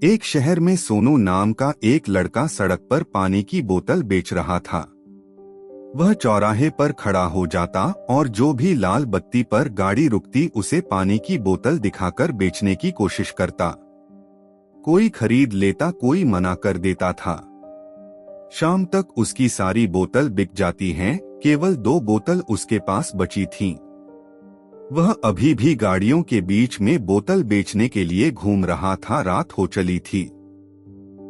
एक शहर में सोनू नाम का एक लड़का सड़क पर पानी की बोतल बेच रहा था। वह चौराहे पर खड़ा हो जाता और जो भी लाल बत्ती पर गाड़ी रुकती उसे पानी की बोतल दिखाकर बेचने की कोशिश करता। कोई खरीद लेता, कोई मना कर देता था। शाम तक उसकी सारी बोतल बिक जाती हैं, केवल 2 बोतल उसके पास बची थीं। वह अभी भी गाड़ियों के बीच में बोतल बेचने के लिए घूम रहा था। रात हो चली थी।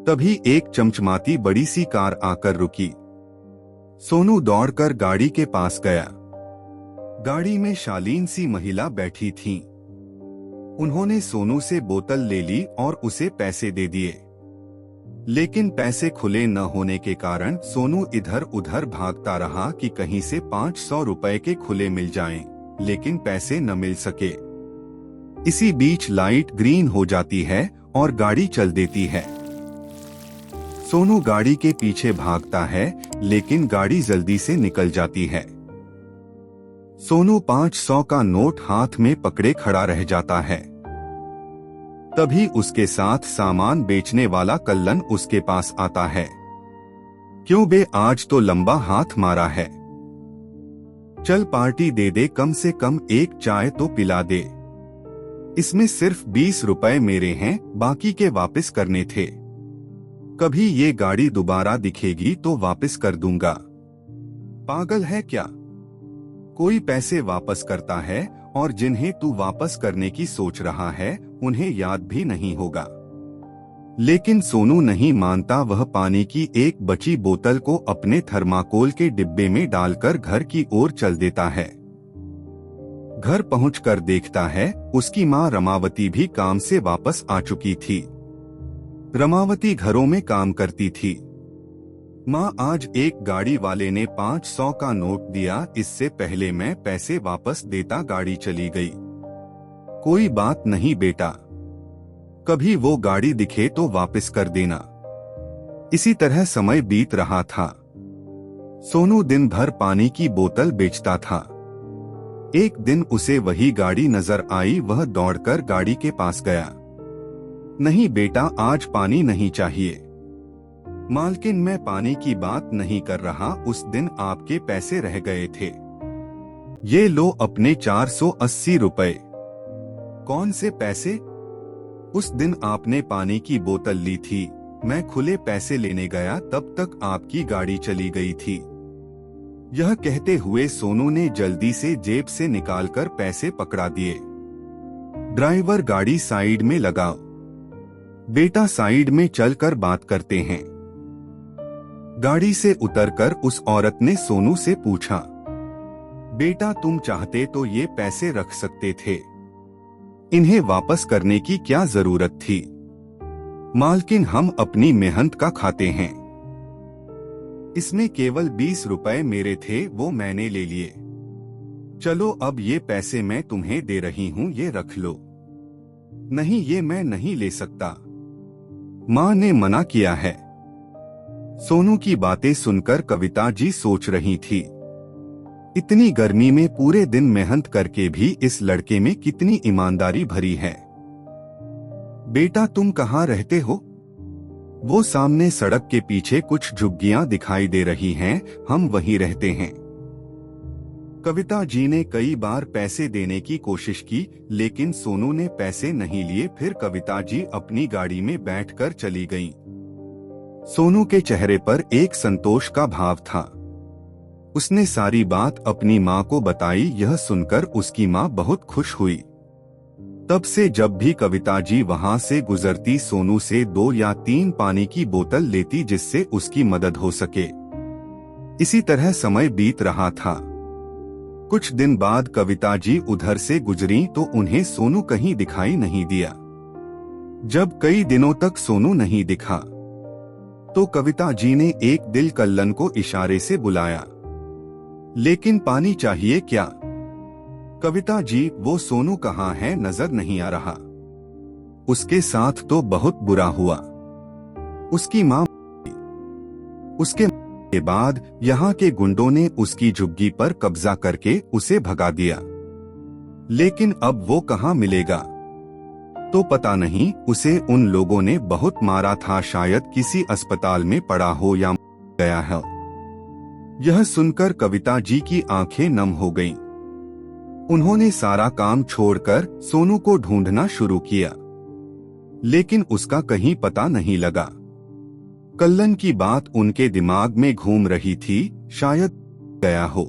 तभी एक चमचमाती बड़ी सी कार आकर रुकी। सोनू दौड़कर गाड़ी के पास गया। गाड़ी में शालीन सी महिला बैठी थी। उन्होंने सोनू से बोतल ले ली और उसे पैसे दे दिए। लेकिन पैसे खुले न होने के कारण सोनू इधर उधर भागता रहा कि कहीं से 500 रुपए के खुले मिल जाएं, लेकिन पैसे न मिल सके। इसी बीच लाइट ग्रीन हो जाती है और गाड़ी चल देती है। सोनू गाड़ी के पीछे भागता है, लेकिन गाड़ी जल्दी से निकल जाती है। सोनू 500 का नोट हाथ में पकड़े खड़ा रह जाता है। तभी उसके साथ सामान बेचने वाला कल्लन उसके पास आता है। क्यों बे, आज तो लंबा हाथ मारा है। चल पार्टी दे दे, कम से कम एक चाय तो पिला दे। इसमें सिर्फ 20 रुपए मेरे हैं, बाकी के वापस करने थे। कभी ये गाड़ी दोबारा दिखेगी तो वापस कर दूंगा। पागल है क्या? कोई पैसे वापस करता है और जिन्हें तू वापस करने की सोच रहा है उन्हें याद भी नहीं होगा। लेकिन सोनू नहीं मानता। वह पानी की एक बची बोतल को अपने थर्माकोल के डिब्बे में डालकर घर की ओर चल देता है। घर पहुंचकर देखता है उसकी माँ रमावती भी काम से वापस आ चुकी थी। रमावती घरों में काम करती थी। माँ, आज एक गाड़ी वाले ने 500 का नोट दिया, इससे पहले मैं पैसे वापस देता गाड़ी चली गई। कोई बात नहीं बेटा, कभी वो गाड़ी दिखे तो वापस कर देना। इसी तरह समय बीत रहा था। सोनू दिन भर पानी की बोतल बेचता था। एक दिन उसे वही गाड़ी नजर आई। वह दौड़कर गाड़ी के पास गया। नहीं बेटा, आज पानी नहीं चाहिए। मालकिन, मैं पानी की बात नहीं कर रहा, उस दिन आपके पैसे रह गए थे। ये लो अपने 480 रुपए। कौन से पैसे? उस दिन आपने पानी की बोतल ली थी, मैं खुले पैसे लेने गया, तब तक आपकी गाड़ी चली गई थी। यह कहते हुए सोनू ने जल्दी से जेब से निकालकर पैसे पकड़ा दिए। ड्राइवर, गाड़ी साइड में लगाओ। बेटा, साइड में चलकर बात करते हैं। गाड़ी से उतरकर उस औरत ने सोनू से पूछा, बेटा तुम चाहते तो ये पैसे रख सकते थे, इन्हें वापस करने की क्या जरूरत थी? मालकिन, हम अपनी मेहनत का खाते हैं। इसमें केवल 20 रुपए मेरे थे, वो मैंने ले लिए। चलो अब ये पैसे मैं तुम्हें दे रही हूँ, ये रख लो। नहीं, ये मैं नहीं ले सकता, माँ ने मना किया है। सोनू की बातें सुनकर कविता जी सोच रही थी, इतनी गर्मी में पूरे दिन मेहनत करके भी इस लड़के में कितनी ईमानदारी भरी है। बेटा तुम कहाँ रहते हो? वो सामने सड़क के पीछे कुछ झुग्गियां दिखाई दे रही हैं, हम वहीं रहते हैं। कविता जी ने कई बार पैसे देने की कोशिश की, लेकिन सोनू ने पैसे नहीं लिए। फिर कविता जी अपनी गाड़ी में बैठकर चली गईं। सोनू के चेहरे पर एक संतोष का भाव था। उसने सारी बात अपनी माँ को बताई। यह सुनकर उसकी माँ बहुत खुश हुई। तब से जब भी कविता जी वहां से गुजरती, सोनू से 2 या 3 पानी की बोतल लेती, जिससे उसकी मदद हो सके। इसी तरह समय बीत रहा था। कुछ दिन बाद कविता जी उधर से गुजरी तो उन्हें सोनू कहीं दिखाई नहीं दिया। जब कई दिनों तक सोनू नहीं दिखा तो कविता जी ने एक दिल कल्लन को इशारे से बुलाया। लेकिन पानी चाहिए क्या? कविता जी, वो सोनू कहाँ है, नजर नहीं आ रहा। उसके साथ तो बहुत बुरा हुआ। उसकी माँ, उसके के बाद यहाँ के गुंडों ने उसकी झुग्गी पर कब्जा करके उसे भगा दिया। लेकिन अब वो कहाँ मिलेगा? तो पता नहीं उसे उन लोगों ने बहुत मारा था, शायद किसी अस्पताल में पड़ा हो या गया है। यह सुनकर कविता जी की आंखें नम हो गईं। उन्होंने सारा काम छोड़कर सोनू को ढूंढना शुरू किया, लेकिन उसका कहीं पता नहीं लगा। कल्लन की बात उनके दिमाग में घूम रही थी, शायद गया हो।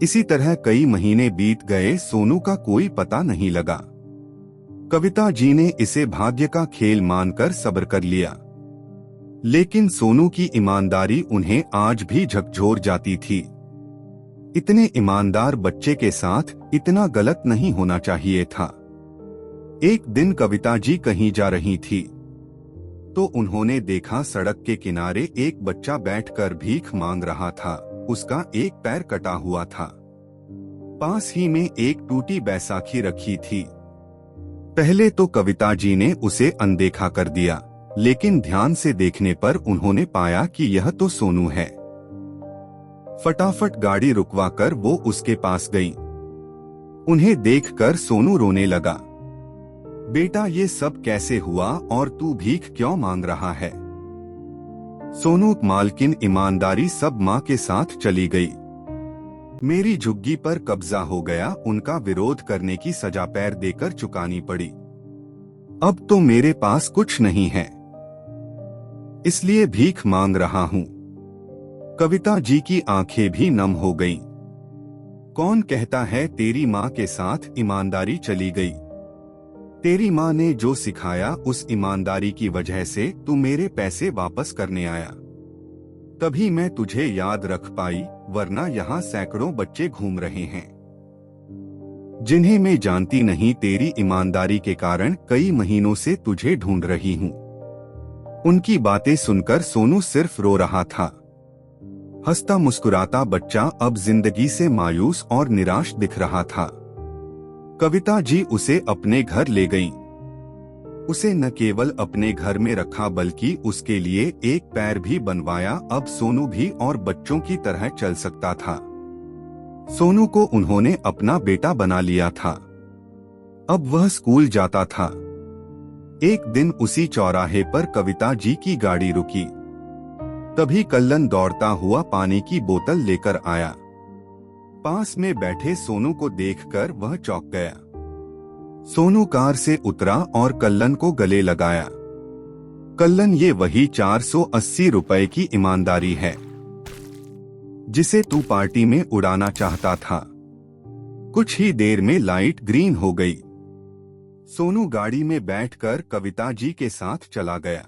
इसी तरह कई महीने बीत गए, सोनू का कोई पता नहीं लगा। कविता जी ने इसे भाग्य का खेल मानकर सब्र कर लिया, लेकिन सोनू की ईमानदारी उन्हें आज भी झकझोर जाती थी। इतने ईमानदार बच्चे के साथ इतना गलत नहीं होना चाहिए था। एक दिन कविता जी कहीं जा रही थी तो उन्होंने देखा सड़क के किनारे एक बच्चा बैठकर भीख मांग रहा था। उसका एक पैर कटा हुआ था। पास ही में एक टूटी बैसाखी रखी थी। पहले तो कविता जी ने उसे अनदेखा कर दिया, लेकिन ध्यान से देखने पर उन्होंने पाया कि यह तो सोनू है। फटाफट गाड़ी रुकवाकर वो उसके पास गई। उन्हें देखकर सोनू रोने लगा। बेटा, ये सब कैसे हुआ और तू भीख क्यों मांग रहा है? सोनू मालकिन, ईमानदारी सब माँ के साथ चली गई। मेरी झुग्गी पर कब्जा हो गया, उनका विरोध करने की सजा पैर देकर चुकानी पड़ी। अब तो मेरे पास कुछ नहीं है, इसलिए भीख मांग रहा हूँ। कविता जी की आंखें भी नम हो गईं। कौन कहता है तेरी माँ के साथ ईमानदारी चली गई? तेरी माँ ने जो सिखाया उस ईमानदारी की वजह से तू मेरे पैसे वापस करने आया। तभी मैं तुझे याद रख पाई, वरना यहाँ सैकड़ों बच्चे घूम रहे हैं जिन्हें मैं जानती नहीं। तेरी ईमानदारी के कारण कई महीनों से तुझे ढूंढ रही हूँ। उनकी बातें सुनकर सोनू सिर्फ रो रहा था। हंसता मुस्कुराता बच्चा अब जिंदगी से मायूस और निराश दिख रहा था। कविता जी उसे अपने घर ले गईं। उसे न केवल अपने घर में रखा बल्कि उसके लिए एक पैर भी बनवाया। अब सोनू भी और बच्चों की तरह चल सकता था। सोनू को उन्होंने अपना बेटा बना लिया था। अब वह स्कूल जाता था। एक दिन उसी चौराहे पर कविता जी की गाड़ी रुकी। तभी कल्लन दौड़ता हुआ पानी की बोतल लेकर आया। पास में बैठे सोनू को देखकर वह चौंक गया। सोनू कार से उतरा और कल्लन को गले लगाया। कल्लन, ये वही 480 रुपए की ईमानदारी है जिसे तू पार्टी में उड़ाना चाहता था। कुछ ही देर में लाइट ग्रीन हो गई। सोनू गाड़ी में बैठकर कविता जी के साथ चला गया।